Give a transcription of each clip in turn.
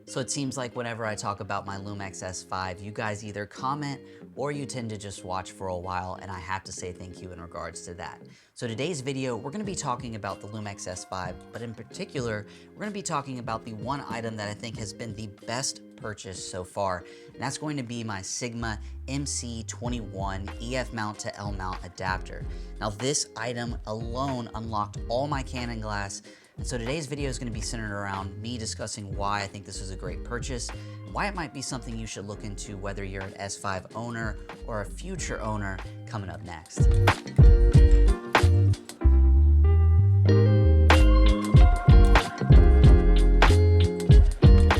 So it seems like whenever I talk about my Lumix S5, you guys either comment or you tend to just watch for a while, and I have to say thank you in regards to that. So today's video, we're gonna be talking about the Lumix S5, but in particular, we're gonna be talking about the one item that I think has been the best purchase so far, and that's going to be my Sigma MC21 EF mount to L mount adapter. Now this item alone unlocked all my Canon glass, and so today's video is going to be centered around me discussing why I think this is a great purchase, why it might be something you should look into whether you're an S5 owner or a future owner, coming up next.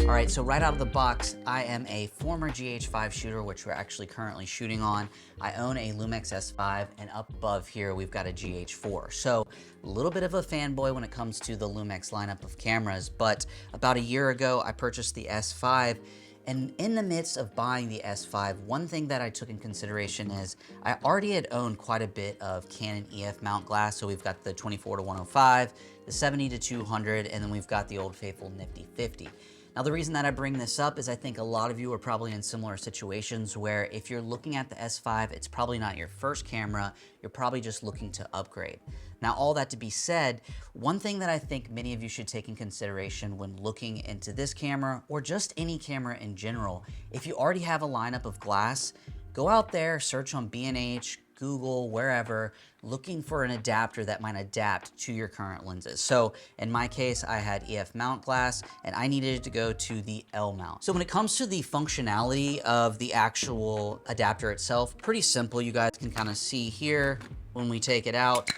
Alright, so right out of the box, I am a former GH5 shooter, which we're actually currently shooting on. I own a Lumix S5, and up above here, we've got a GH4. So a little bit of a fanboy when it comes to the Lumix lineup of cameras, but about a year ago, I purchased the S5, and in the midst of buying the S5, one thing that I took in consideration is I already had owned quite a bit of Canon EF mount glass. So we've got the 24-105, the 70-200, and then we've got the old faithful nifty 50. Now, the reason that I bring this up is I think a lot of you are probably in similar situations where if you're looking at the S5, it's probably not your first camera, you're probably just looking to upgrade. Now, all that to be said, one thing that I think many of you should take in consideration when looking into this camera or just any camera in general, if you already have a lineup of glass, go out there, search on B&H, Google, wherever, looking for an adapter that might adapt to your current lenses. So in my case, I had EF mount glass and I needed to go to the L mount. So when it comes to the functionality of the actual adapter itself, pretty simple. You guys can kind of see here when we take it out.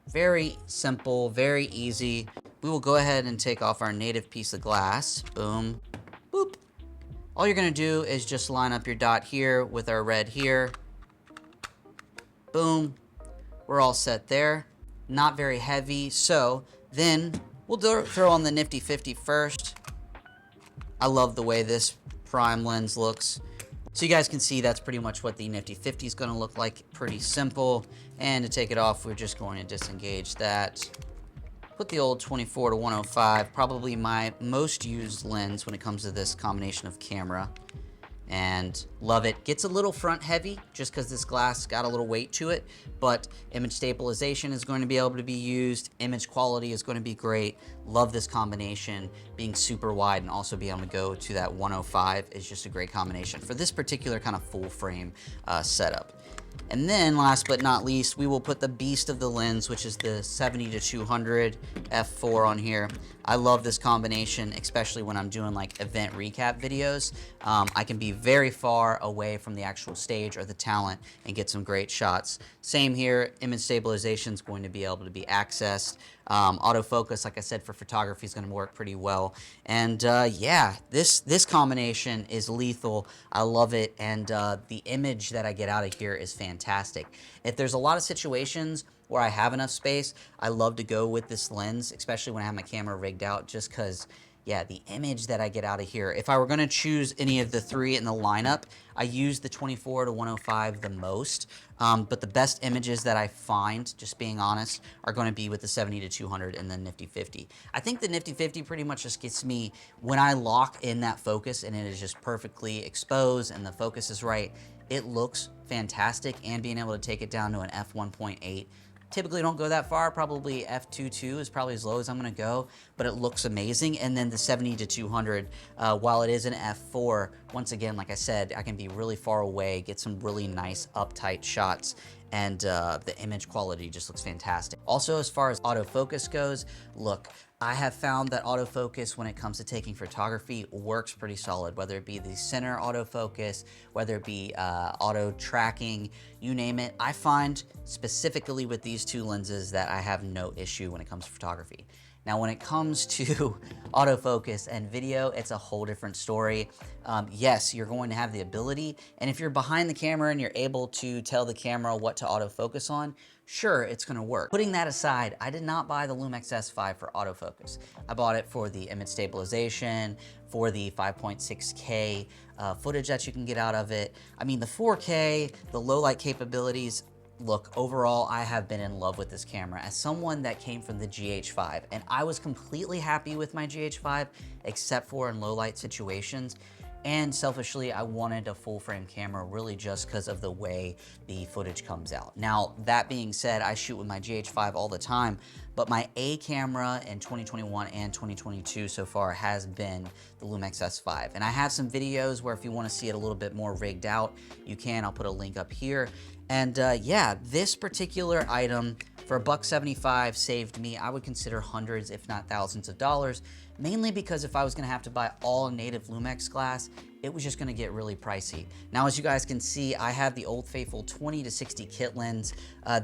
Very simple, very easy. We will go ahead and take off our native piece of glass. Boom, boop. All you're gonna do is just line up your dot here with our red here. Boom, we're all set there. Not very heavy, so then we'll throw on the nifty 50 first. I love the way this prime lens looks. So you guys can see that's pretty much what the nifty 50 is gonna look like, pretty simple. And to take it off, we're just going to disengage that. Put the old 24-105, probably my most used lens when it comes to this combination of camera. And love it. Gets a little front heavy just because this glass got a little weight to it, but image stabilization is going to be able to be used. Image quality is going to be great. Love this combination. Being super wide and also being able to go to that 105 is just a great combination for this particular kind of full frame setup. And then last but not least, we will put the beast of the lens, which is the 70-200 f4 on here. I love this combination, especially when I'm doing like event recap videos. I can be very far away from the actual stage or the talent and get some great shots. Same here, image stabilization is going to be able to be accessed. Autofocus, like I said, for photography is going to work pretty well. And yeah, this combination is lethal. I love it, and the image that I get out of here is fantastic. If there's a lot of situations where I have enough space, I love to go with this lens, especially when I have my camera rigged out, just because, yeah, the image that I get out of here. If I were going to choose any of the three in the lineup, I use the 24-105 the most, but the best images that I find, just being honest, are going to be with the 70-200 and the nifty 50. I think the nifty 50 pretty much just gets me, when I lock in that focus and it is just perfectly exposed and the focus is right, it looks fantastic, and being able to take it down to an f1.8. Typically don't go that far, probably f2.2 is probably as low as I'm gonna go, but it looks amazing. And then the 70-200, while it is an f4, once again, like I said, I can be really far away, get some really nice uptight shots, and the image quality just looks fantastic. Also, as far as autofocus goes, look, I have found that autofocus when it comes to taking photography works pretty solid, whether it be the center autofocus, whether it be auto tracking, you name it. I find specifically with these two lenses that I have no issue when it comes to photography. Now, when it comes to autofocus and video, it's a whole different story. Yes, you're going to have the ability, and if you're behind the camera and you're able to tell the camera what to autofocus on, sure, it's gonna work. Putting that aside, I did not buy the Lumix S5 for autofocus. I bought it for the image stabilization, for the 5.6K footage that you can get out of it. I mean, the 4K, the low light capabilities, look, overall, I have been in love with this camera. As someone that came from the GH5, and I was completely happy with my GH5, except for in low light situations. And selfishly, I wanted a full frame camera really just because of the way the footage comes out. Now, that being said, I shoot with my GH5 all the time, but my A camera in 2021 and 2022 so far has been the Lumix S5. And I have some videos where if you want to see it a little bit more rigged out, you can. I'll put a link up here. And yeah, this particular item for $175 saved me, I would consider hundreds, if not thousands of dollars, mainly because if I was gonna have to buy all native Lumix glass, it was just gonna get really pricey. Now, as you guys can see, I have the Old Faithful 20 to 60 kit lens.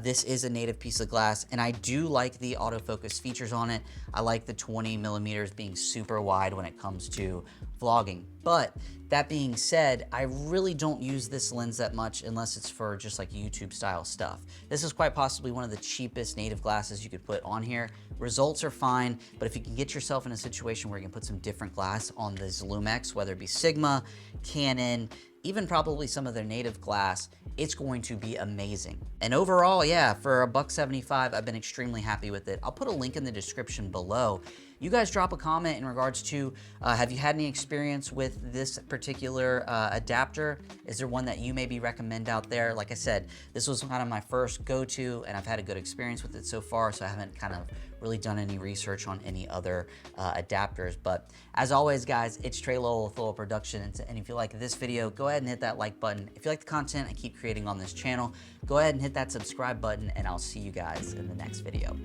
This is a native piece of glass, and I do like the autofocus features on it. I like the 20 millimeters being super wide when it comes to vlogging. But that being said, I really don't use this lens that much unless it's for just like YouTube style stuff. This is quite possibly one of the cheapest native glasses you could put on here. Results are fine, but if you can get yourself in a situation where you can put some different glass on this Lumix, whether it be Sigma, Canon, even probably some of their native glass, it's going to be amazing. And overall, yeah, for $175, I've been extremely happy with it. I'll put a link in the description below. You guys drop a comment in regards to, have you had any experience with this particular adapter? Is there one that you maybe recommend out there? Like I said, this was kind of my first go-to, and I've had a good experience with it so far, so I haven't kind of really done any research on any other adapters. But as always, guys, it's Trey Lowell with Lowell Productions, and if you like this video, go ahead and hit that like button. If you like the content I keep creating on this channel, go ahead and hit that subscribe button, and I'll see you guys in the next video.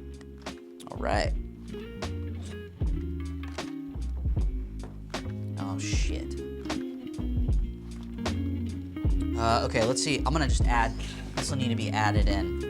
All right. Oh, shit. Okay, let's see. I'm gonna just add, this will need to be added in.